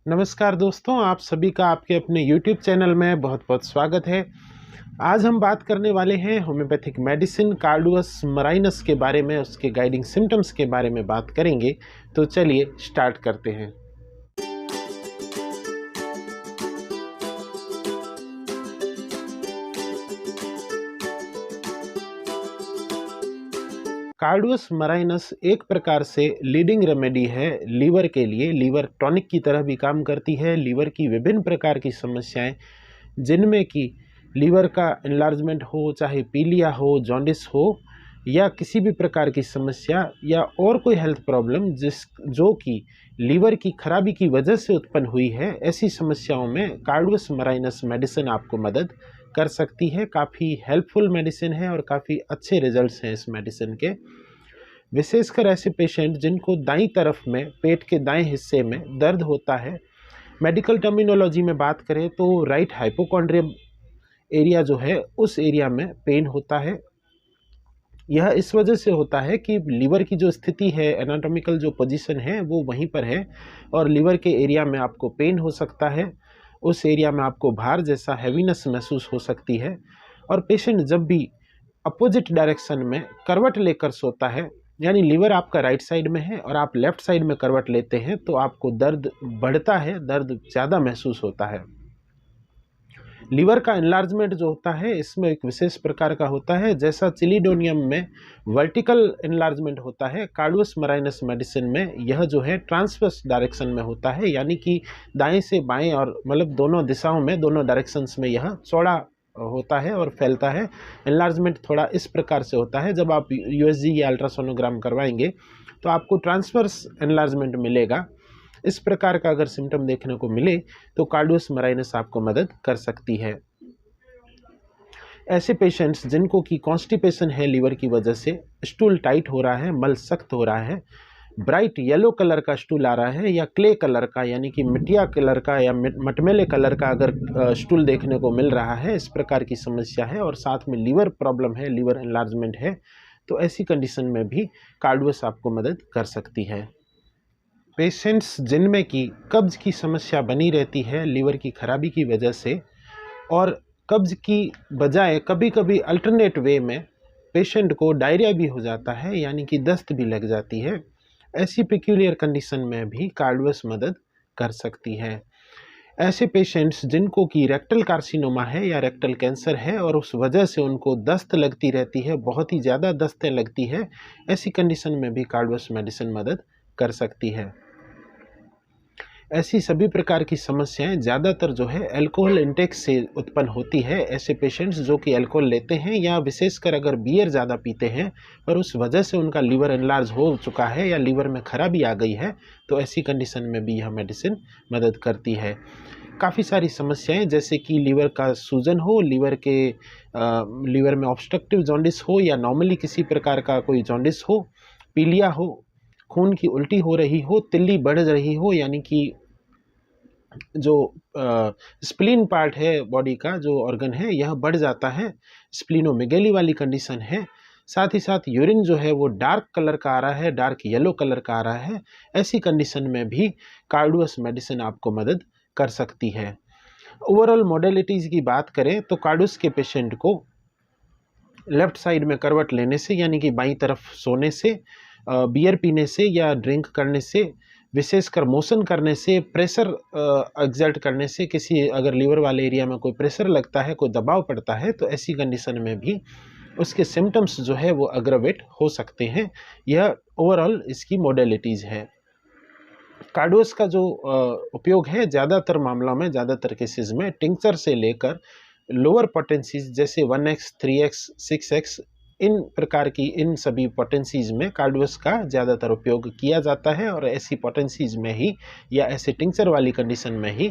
नमस्कार दोस्तों, आप सभी का आपके अपने YouTube चैनल में बहुत बहुत स्वागत है। आज हम बात करने वाले हैं होम्योपैथिक मेडिसिन कार्डुअस मराइनस के बारे में, उसके गाइडिंग सिम्टम्स के बारे में बात करेंगे। तो चलिए स्टार्ट करते हैं। कार्डुअस मराइनस एक प्रकार से लीडिंग रेमेडी है लीवर के लिए। लीवर टॉनिक की तरह भी काम करती है। लीवर की विभिन्न प्रकार की समस्याएं, जिनमें कि लीवर का एनलार्जमेंट हो, चाहे पीलिया हो, जॉन्डिस हो, या किसी भी प्रकार की समस्या या और कोई हेल्थ प्रॉब्लम जो कि लीवर की खराबी की वजह से उत्पन्न हुई है, ऐसी समस्याओं में कार्डुअस मराइनस मेडिसिन आपको मदद कर सकती है। काफ़ी हेल्पफुल मेडिसिन है और काफ़ी अच्छे रिजल्ट्स हैं इस मेडिसिन के। विशेषकर ऐसे पेशेंट जिनको दाईं तरफ में, पेट के दाएं हिस्से में दर्द होता है, मेडिकल टर्मिनोलॉजी में बात करें तो राइट हाइपोकॉन्ड्रियम एरिया जो है, उस एरिया में पेन होता है। यह इस वजह से होता है कि लीवर की जो स्थिति है, एनाटॉमिकल जो पोजीशन है, वो वहीं पर है और लीवर के एरिया में आपको पेन हो सकता है। उस एरिया में आपको भार जैसा हैवीनेस महसूस हो सकती है। और पेशेंट जब भी अपोजिट डायरेक्शन में करवट लेकर सोता है, यानी लीवर आपका राइट साइड में है और आप लेफ्ट साइड में करवट लेते हैं, तो आपको दर्द बढ़ता है, दर्द ज़्यादा महसूस होता है। लीवर का एनलार्जमेंट जो होता है, इसमें एक विशेष प्रकार का होता है। जैसा चिलिडोनियम में वर्टिकल एनलार्जमेंट होता है, कार्डुअस मराइनस मेडिसिन में यह जो है ट्रांसवर्स डायरेक्शन में होता है, यानी कि दाएं से बाएं और मतलब दोनों दिशाओं में, दोनों डायरेक्शंस में यह चौड़ा होता है और फैलता है। एनलार्जमेंट थोड़ा इस प्रकार से होता है। जब आप यूएसजी या अल्ट्रासोनोग्राम करवाएंगे तो आपको ट्रांसवर्स एनलार्जमेंट मिलेगा। इस प्रकार का अगर सिम्टम देखने को मिले तो कार्डुअस मराइनस आपको मदद कर सकती है। ऐसे पेशेंट्स जिनको कि कॉन्स्टिपेशन है, लीवर की वजह से स्टूल टाइट हो रहा है, मल सख्त हो रहा है, ब्राइट येलो कलर का स्टूल आ रहा है या क्ले कलर का, यानी कि मिट्टिया कलर का या मटमैले कलर का अगर स्टूल देखने को मिल रहा है, इस प्रकार की समस्या है और साथ में लीवर प्रॉब्लम है, लीवर एनलार्जमेंट है, तो ऐसी कंडीशन में भी कार्डुअस आपको मदद कर सकती है। पेशेंट्स जिनमें कि कब्ज की समस्या बनी रहती है लीवर की खराबी की वजह से, और कब्ज की बजाय कभी कभी अल्टरनेट वे में पेशेंट को डायरिया भी हो जाता है, यानी कि दस्त भी लग जाती है, ऐसी पेक्यूलियर कंडीशन में भी कार्डुअस मदद कर सकती है। ऐसे पेशेंट्स जिनको कि रेक्टल कार्सिनोमा है या रेक्टल कैंसर है और उस वजह से उनको दस्त लगती रहती है, बहुत ही ज़्यादा दस्तें लगती है, ऐसी कंडीशन में भी कार्डुअस मेडिसिन मदद कर सकती है। ऐसी सभी प्रकार की समस्याएं ज़्यादातर जो है अल्कोहल इंटेक से उत्पन्न होती है। ऐसे पेशेंट्स जो कि अल्कोहल लेते हैं या विशेषकर अगर बियर ज़्यादा पीते हैं और उस वजह से उनका लीवर एनलार्ज हो चुका है या लीवर में खराबी आ गई है, तो ऐसी कंडीशन में भी यह मेडिसिन मदद करती है। काफ़ी सारी समस्याएं, जैसे कि लीवर का सूजन हो, लीवर में ऑब्स्ट्रक्टिव जॉन्डिस हो या नॉर्मली किसी प्रकार का कोई जॉन्डिस हो, पीलिया हो, खून की उल्टी हो रही हो, तिल्ली बढ़ रही हो, यानी कि जो स्प्लीन पार्ट है बॉडी का, जो ऑर्गन है, यह बढ़ जाता है, स्प्लीनोमेगेली वाली कंडीशन है। साथ ही साथ यूरिन जो है वो डार्क कलर का आ रहा है, डार्क येलो कलर का आ रहा है, ऐसी कंडीशन में भी कार्डुअस मेडिसिन आपको मदद कर सकती है। ओवरऑल मोडेलिटीज़ की बात करें तो कार्डुअस के पेशेंट को लेफ्ट साइड में करवट लेने से, यानी कि बाईं तरफ सोने से, बियर पीने से या ड्रिंक करने से, विशेषकर मोशन करने से, प्रेशर एक्सर्ट करने से, किसी अगर लीवर वाले एरिया में कोई प्रेशर लगता है, कोई दबाव पड़ता है, तो ऐसी कंडीशन में भी उसके सिम्टम्स जो है वो अग्रवेट हो सकते हैं। यह ओवरऑल इसकी मोडेलिटीज़ है। कार्डुअस का जो उपयोग है ज़्यादातर मामलों में, ज़्यादातर केसेस में टिंक्चर से लेकर लोअर पोटेंसीज जैसे 1x, 3x, 6x, इन प्रकार की इन सभी पोटेंसीज में कार्डुअस का ज़्यादातर उपयोग किया जाता है और ऐसी पोटेंसीज में ही या ऐसे टिंक्चर वाली कंडीशन में ही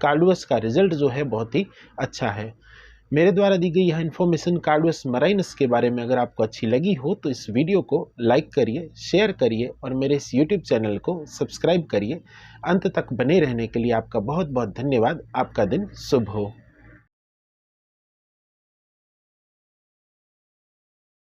कार्डुअस का रिजल्ट जो है बहुत ही अच्छा है। मेरे द्वारा दी गई यह इन्फॉर्मेशन कार्डुअस मराइनस के बारे में अगर आपको अच्छी लगी हो तो इस वीडियो को लाइक करिए, शेयर करिए और मेरे इस यूट्यूब चैनल को सब्सक्राइब करिए। अंत तक बने रहने के लिए आपका बहुत बहुत धन्यवाद। आपका दिन शुभ हो।